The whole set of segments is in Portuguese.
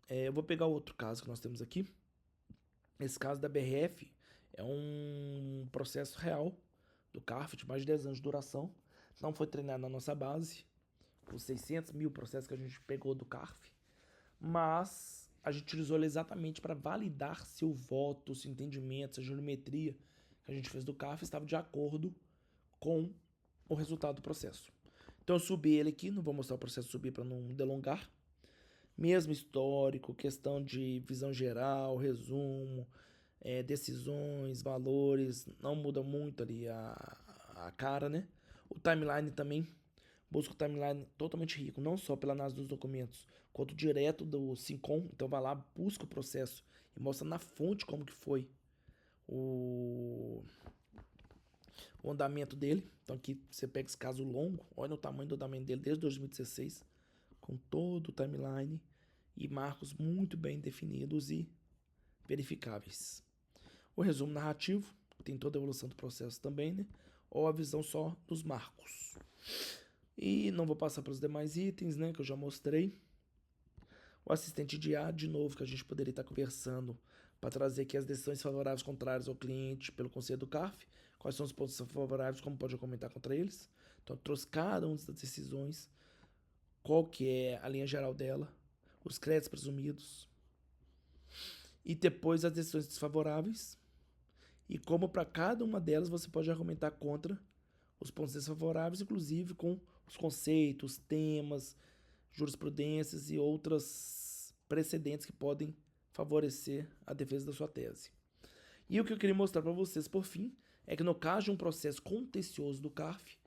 Eu vou pegar outro caso que nós temos aqui. Esse caso da BRF é um processo real do CARF de mais de 10 anos de duração. Não foi treinado na nossa base, os 600 mil processos que a gente pegou do CARF, mas a gente utilizou ele exatamente para validar se o voto, se o entendimento, se a geometria que a gente fez do CARF estava de acordo com o resultado do processo. Então eu subi ele aqui, não vou mostrar o processo subir para não delongar. Mesmo histórico, questão de visão geral, resumo, decisões, valores, não muda muito ali a cara, né? O timeline também, busca o timeline totalmente rico, não só pela análise dos documentos, quanto direto do SYNCOM. Então vai lá, busca o processo e mostra na fonte como que foi o, o andamento dele. Então aqui você pega esse caso longo, olha o tamanho do andamento dele desde 2016, com todo o timeline e marcos muito bem definidos e verificáveis. O resumo narrativo, tem toda a evolução do processo também, né? Ou a visão só dos marcos. E não vou passar pelos demais itens, né? Que eu já mostrei. O assistente de IA, de novo, que a gente poderia estar conversando para trazer aqui as decisões favoráveis contrárias ao cliente pelo conselho do CARF. Quais são os pontos favoráveis, como pode argumentar contra eles. Então, eu trouxe cada uma das decisões, qual que é a linha geral dela, os créditos presumidos, e depois as decisões desfavoráveis, e como para cada uma delas você pode argumentar contra os pontos desfavoráveis, inclusive com os conceitos, temas, jurisprudências e outros precedentes que podem favorecer a defesa da sua tese. E o que eu queria mostrar para vocês, por fim, é que no caso de um processo contencioso do CARF,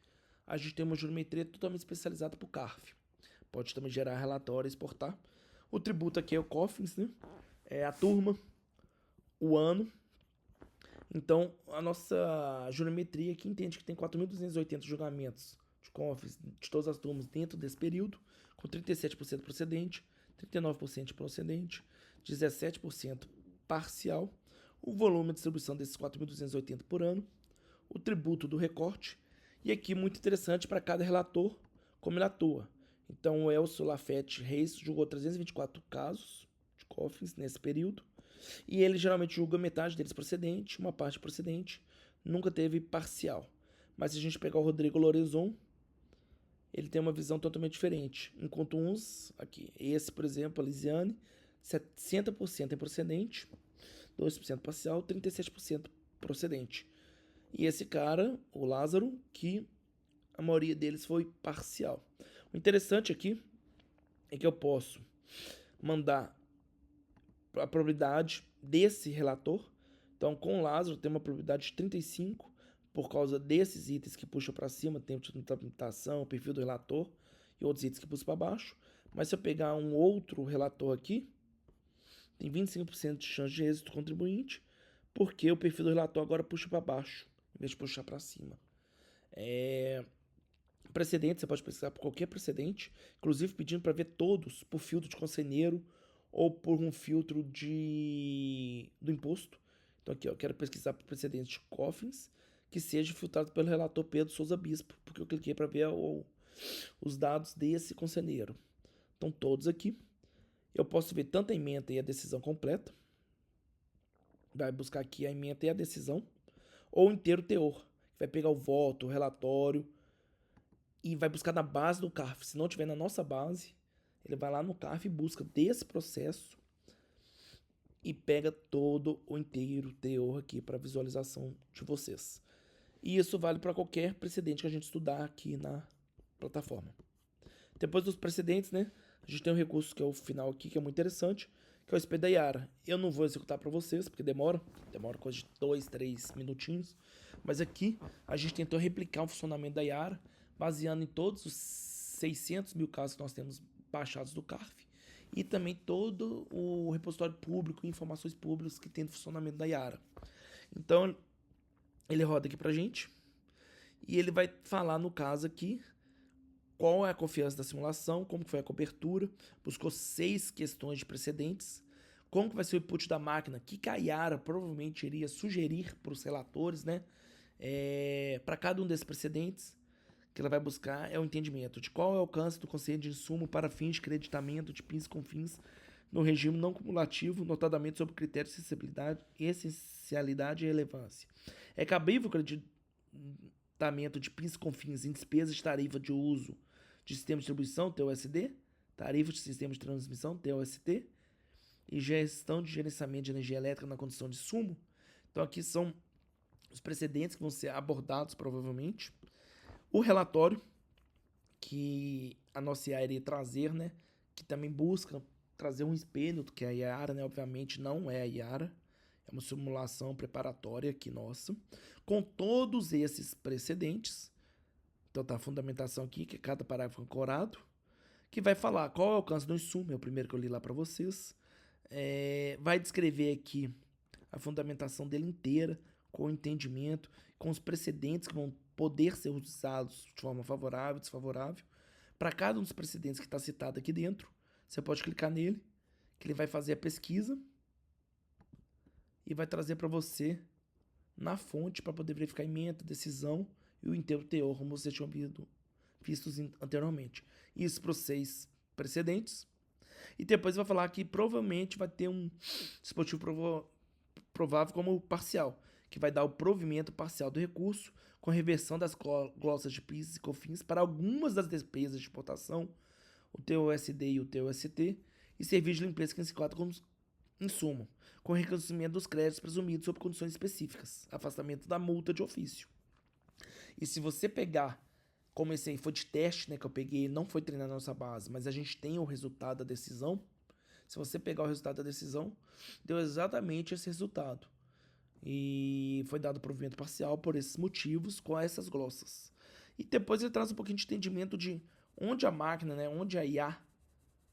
a gente tem uma geometria totalmente especializada para o CARF. Pode também gerar relatório e exportar. O tributo aqui é o COFINS, né? É a turma, o ano. Então, a nossa geometria aqui entende que tem 4.280 julgamentos de COFINS de todas as turmas dentro desse período, com 37% procedente, 39% procedente, 17% parcial, o volume de distribuição desses 4.280 por ano, o tributo do recorte, e aqui muito interessante para cada relator, como ele atua. Então, o Elcio Lafete Reis julgou 324 casos de COFINS nesse período, e ele geralmente julga metade deles procedente, uma parte procedente, nunca teve parcial. Mas se a gente pegar o Rodrigo Lorenzon, ele tem uma visão totalmente diferente. Enquanto uns, aqui, esse, por exemplo, a Lisiane, 60% é procedente, 2% parcial, 37% procedente. E esse cara, o Lázaro, que a maioria deles foi parcial. O interessante aqui é que eu posso mandar a probabilidade desse relator. Então, com o Lázaro, tem uma probabilidade de 35 por causa desses itens que puxam para cima, tempo de implementação, perfil do relator e outros itens que puxam para baixo. Mas se eu pegar um outro relator aqui, tem 25% de chance de êxito do contribuinte, porque o perfil do relator agora puxa para baixo, em vez de puxar para cima. Precedente, você pode pesquisar por qualquer precedente, inclusive pedindo para ver todos por filtro de conselheiro ou por um filtro do imposto. Então aqui, ó, eu quero pesquisar por precedente de COFINS que seja filtrado pelo relator Pedro Souza Bispo, porque eu cliquei para ver os dados desse conselheiro. Estão todos aqui. Eu posso ver tanto a ementa e a decisão completa. Vai buscar aqui a ementa e a decisão, ou inteiro teor, que vai pegar o voto, o relatório, e vai buscar na base do CARF. Se não tiver na nossa base, ele vai lá no CARF e busca desse processo e pega todo o inteiro teor aqui para visualização de vocês. E isso vale para qualquer precedente que a gente estudar aqui na plataforma. Depois dos precedentes, né, a gente tem um recurso que é o final aqui, que é muito interessante, que é o SP da Yara. Eu não vou executar para vocês, porque demora coisa de 2, 3 minutinhos. Mas aqui a gente tentou replicar o funcionamento da Yara, baseando em todos os 600 mil casos que nós temos baixados do CARF, e também todo o repositório público e informações públicas que tem do funcionamento da Yara. Então, ele roda aqui pra gente, e ele vai falar no caso aqui qual é a confiança da simulação, como foi a cobertura, buscou 6 questões de precedentes, como que vai ser o input da máquina, que a Yara provavelmente iria sugerir para os relatores, né, para cada um desses precedentes, que ela vai buscar é o entendimento de qual é o alcance do conceito de insumo para fins de creditamento de PIS e COFINS no regime não cumulativo, notadamente sobre critérios de essencialidade e relevância. É cabível o creditamento de PIS, COFINS em despesas de tarifa de uso de sistema de distribuição, TUSD, tarifa de sistema de transmissão, TUST, e gestão de gerenciamento de energia elétrica na condição de insumo. Então aqui são os precedentes que vão ser abordados provavelmente. O relatório que a nossa IA iria trazer, né, que também busca trazer um espelho do que é a IARA, né, obviamente não é a IARA, é uma simulação preparatória aqui nossa, com todos esses precedentes. Então tá a fundamentação aqui, que é cada parágrafo ancorado, que vai falar qual é o alcance do insumo, é o primeiro que eu li lá para vocês, vai descrever aqui a fundamentação dele inteira, com o entendimento, com os precedentes que vão poder ser usados de forma favorável, desfavorável. Para cada um dos precedentes que está citado aqui dentro, você pode clicar nele, que ele vai fazer a pesquisa e vai trazer para você na fonte para poder verificar a ementa, decisão e o inteiro teor, como vocês tinham vistos anteriormente. Isso para os 6 precedentes. E depois vai falar que provavelmente vai ter um dispositivo provável como parcial, que vai dar o provimento parcial do recurso com reversão das glossas de PIS e COFINS para algumas das despesas de importação, o TUSD e o TUST, e serviço de limpeza que se enquadra como insumo, com reconhecimento dos créditos presumidos sob condições específicas, afastamento da multa de ofício. E se você pegar, como esse aí foi de teste, né, que eu peguei, não foi treinar na nossa base, mas a gente tem o resultado da decisão. Se você pegar o resultado da decisão, deu exatamente esse resultado. E foi dado provimento parcial por esses motivos, com essas glossas. E depois ele traz um pouquinho de entendimento de onde a máquina, né, onde a IA,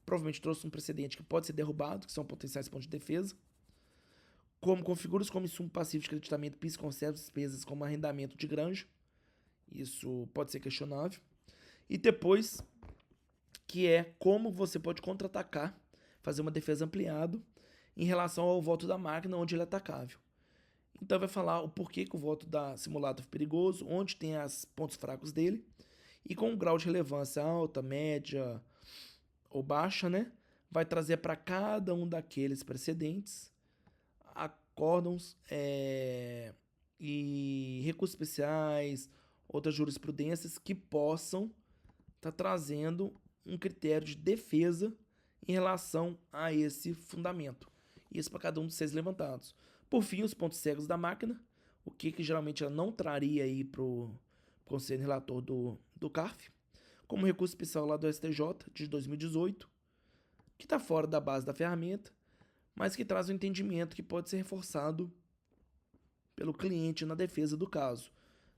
provavelmente trouxe um precedente que pode ser derrubado, que são potenciais pontos de defesa, como configura-se como insumo passivo de creditamento, PIS, conservas, despesas como arrendamento de granja. Isso pode ser questionável. E depois, que é como você pode contra-atacar, fazer uma defesa ampliada em relação ao voto da máquina onde ele é atacável. Então vai falar o porquê que o voto da simulado é perigoso, onde tem os pontos fracos dele, e com um grau de relevância alta, média ou baixa, né? Vai trazer para cada um daqueles precedentes acórdãos e recursos especiais, outras jurisprudências que possam estar trazendo um critério de defesa em relação a esse fundamento. Isso para cada um dos 6 levantados. Por fim, os pontos cegos da máquina, o que geralmente ela não traria aí para o conselho relator do CARF, como recurso especial lá do STJ de 2018, que está fora da base da ferramenta, mas que traz um entendimento que pode ser reforçado pelo cliente na defesa do caso.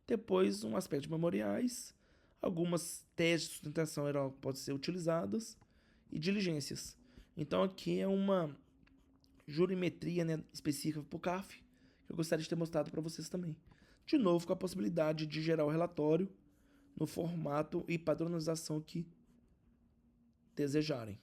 Depois, um aspecto de memoriais, algumas teses de sustentação podem ser utilizadas e diligências. Então aqui é uma jurimetria, né, específica para o CARF, que eu gostaria de ter mostrado para vocês também. De novo, com a possibilidade de gerar o relatório no formato e padronização que desejarem.